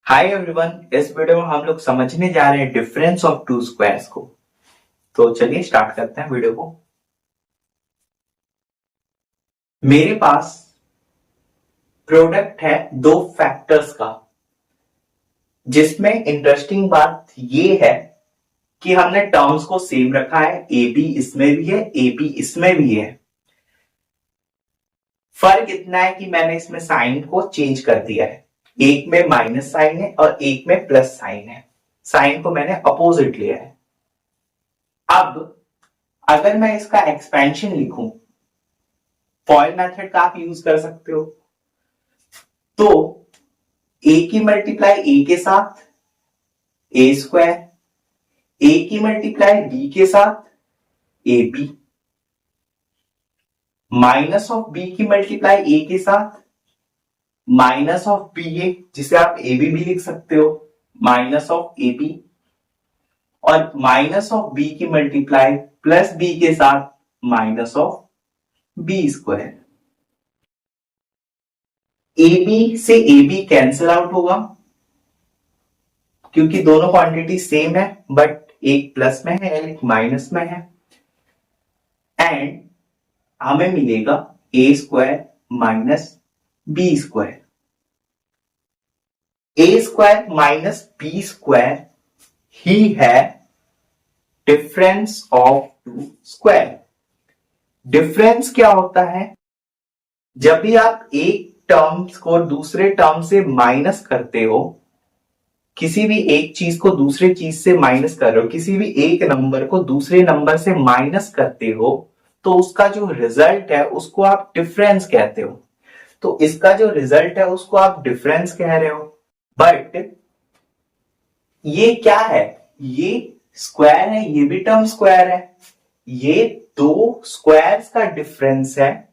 Hi everyone, इस video में हम लोग समझने जा रहे हैं डिफरेंस ऑफ टू स्क्वायर्स को। तो चलिए स्टार्ट करते हैं वीडियो को। मेरे पास प्रोडक्ट है दो फैक्टर्स का, जिसमें इंटरेस्टिंग बात ये है कि हमने टर्म्स को सेम रखा है। ए बी इसमें भी है, ए बी इसमें भी है। फर्क इतना है कि मैंने इसमें साइन को चेंज कर दिया है। एक में माइनस साइन है और एक में प्लस साइन है। साइन को मैंने अपोजिट लिया है। अब अगर मैं इसका एक्सपेंशन लिखूं, फॉयल मेथड का आप यूज कर सकते हो। तो ए की मल्टीप्लाई ए के साथ ए स्क्वायर, ए की मल्टीप्लाई बी के साथ A B, minus of B की मल्टीप्लाई ए के साथ माइनस ऑफ बी ए, जिसे आप ए बी भी लिख सकते हो, माइनस ऑफ ए बी, और माइनस ऑफ बी की मल्टीप्लाई प्लस बी के साथ minus of B square. A B से ए बी कैंसिल आउट होगा क्योंकि दोनों क्वांटिटी सेम है, बट एक प्लस में है एक माइनस में है। एंड हमें मिलेगा A square minus B square. A square minus B square ही है difference of two square. Difference क्या होता है? जब भी आप एक टर्म्स को दूसरे टर्म से माइनस करते हो, किसी भी एक चीज को दूसरे चीज से माइनस कर रहे हो, किसी भी एक नंबर को दूसरे नंबर से माइनस करते हो, तो उसका जो रिजल्ट है उसको आप डिफरेंस कहते हो। तो इसका जो रिजल्ट है उसको आप डिफरेंस कह रहे हो। बट ये क्या है? ये स्क्वायर है, ये भी टर्म स्क्वायर है। ये दो स्क्वायर्स का डिफरेंस है,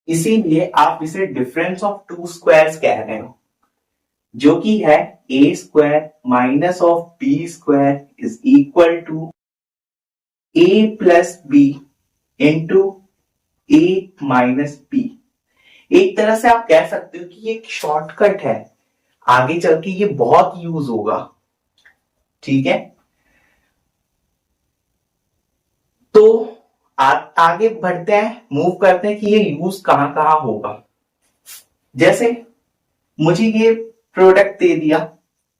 इसीलिए आप इसे डिफरेंस ऑफ टू स्क्वायर्स कह रहे हो, जो कि है A square minus of B square is equal to A plus B into A minus B. एक तरह से आप कह सकते हो कि ये एक शॉर्टकट है, आगे चल के ये बहुत यूज होगा। ठीक है, तो आगे बढ़ते हैं, मूव करते हैं कि ये यूज कहां कहां होगा। जैसे मुझे ये प्रोडक्ट दे दिया,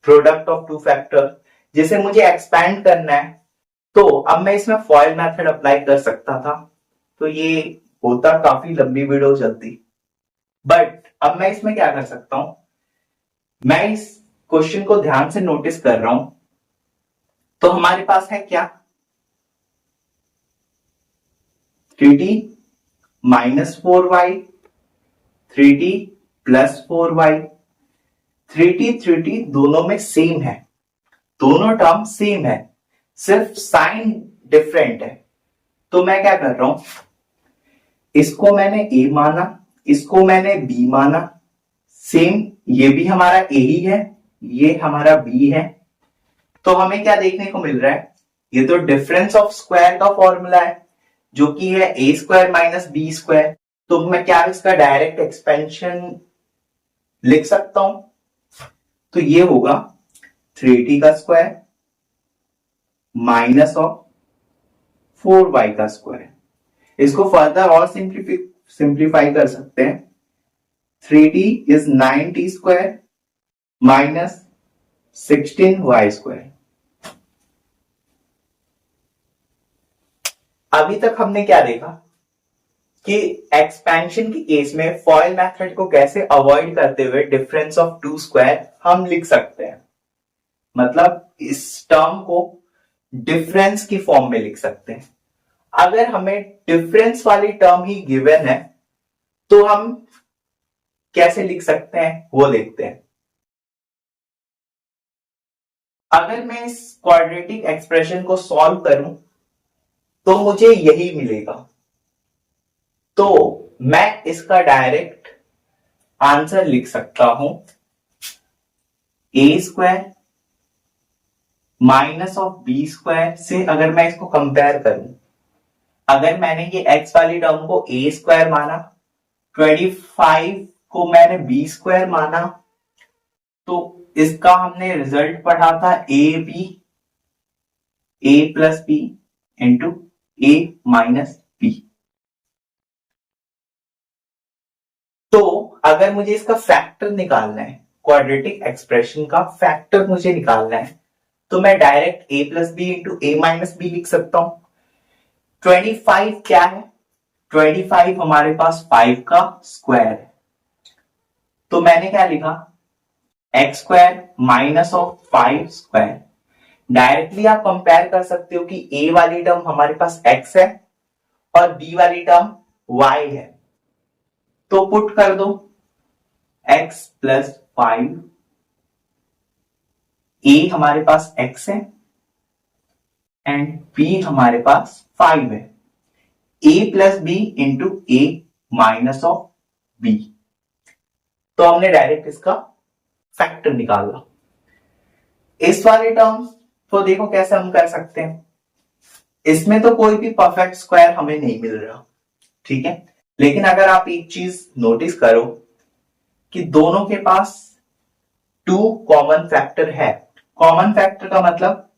प्रोडक्ट ऑफ टू फैक्टर, जिसे मुझे एक्सपैंड करना है, तो अब मैं इसमें फॉयल मेथड अप्लाई कर सकता था, तो ये होता काफी लंबी वीडियो चलती। बट अब मैं इसमें क्या कर सकता हूं, मैं इस क्वेश्चन को ध्यान से नोटिस कर रहा हूं। तो हमारे पास है क्या, 3t minus 4y, 3t plus 4y। 3t दोनों में सेम है, दोनों टर्म सेम है, सिर्फ साइन डिफरेंट है। तो मैं क्या कर रहा हूं, इसको मैंने a माना, इसको मैंने b माना। सेम, ये भी हमारा a ही है, ये हमारा b है। तो हमें क्या देखने को मिल रहा है, ये तो डिफरेंस ऑफ स्क्वायर का फॉर्मूला है, जो कि है A square minus B square. तो मैं क्या इसका डायरेक्ट एक्सपेंशन लिख सकता हूं, तो ये होगा 3t का स्क्वायर माइनस ऑफ 4y का स्क्वायर। इसको फर्दर और सिंप्लीफाई कर सकते हैं। 3t is 9t square minus 16y square. अभी तक हमने क्या देखा कि एक्सपेंशन के केस में फॉयल मेथड को कैसे अवॉइड करते हुए डिफरेंस ऑफ टू स्क्वायर हम लिख सकते हैं। मतलब इस टर्म को डिफरेंस की फॉर्म में लिख सकते हैं। अगर हमें डिफरेंस वाली टर्म ही गिवन है, तो हम कैसे लिख सकते हैं वो देखते हैं। अगर मैं इस क्वाड्रेटिक एक्सप्रेशन को सॉल्व करूं, तो मुझे यही मिलेगा। तो मैं इसका डायरेक्ट आंसर लिख सकता हूं, A square minus of B square से अगर मैं इसको कंपेयर करूं, अगर मैंने ये एक्स वाली टर्म को ए स्क्वायर माना, 25 को मैंने बी स्क्वायर माना, तो इसका हमने रिजल्ट पढ़ा था ए plus B into A minus B. तो अगर मुझे इसका फैक्टर निकालना है, क्वाड्रेटिक एक्सप्रेशन का फैक्टर मुझे निकालना है, तो मैं direct A plus B into A minus B लिख सकता हूं। 25 क्या है? 25 हमारे पास 5 का स्क्वायर है, तो मैंने क्या लिखा? X square minus of 5 square. Directly आप कंपेयर कर सकते हो कि ए वाली टर्म हमारे पास एक्स है और बी वाली टर्म वाई है, तो पुट कर दो x प्लस 5, ए हमारे पास x है एंड b हमारे पास 5 है, a plus B into A minus of B. तो हमने डायरेक्ट इसका फैक्टर निकाला। इस वाले टर्म तो देखो कैसे हम कर सकते हैं, इसमें तो कोई भी परफेक्ट स्क्वायर हमें नहीं मिल रहा, ठीक है। लेकिन अगर आप एक चीज नोटिस करो कि दोनों के पास 2 कॉमन फैक्टर है। कॉमन फैक्टर का मतलब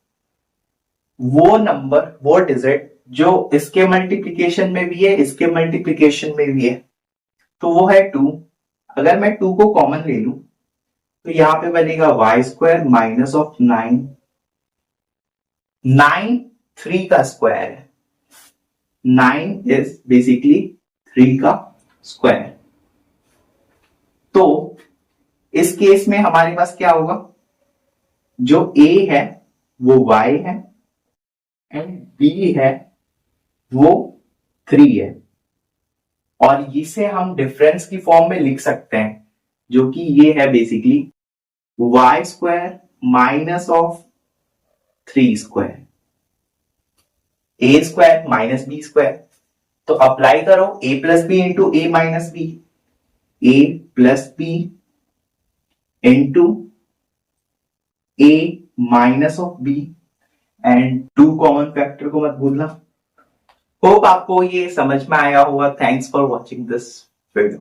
वो नंबर, वो डिजिट जो इसके मल्टीप्लिकेशन में भी है, इसके मल्टीप्लिकेशन में भी है, तो वो है 2। अगर मैं 2 को कॉमन ले लूं तो यहां पे बनेगा वाई स्क्वायर माइनस ऑफ 9। 9 3 का स्क्वायर है, 9 इज बेसिकली 3 का स्क्वायर। तो इस केस में हमारे पास क्या होगा? जो a है वो y है एंड b है वो 3 है, और इसे हम डिफरेंस की फॉर्म में लिख सकते हैं, जो कि ये है basically y square minus of 3 square, a square minus b square. तो अप्लाई करो a plus B into A minus B, A plus B into A minus of B and 2 common factor को मत भूलना। होप आपको ये समझ में आया होगा। Thanks for watching this video.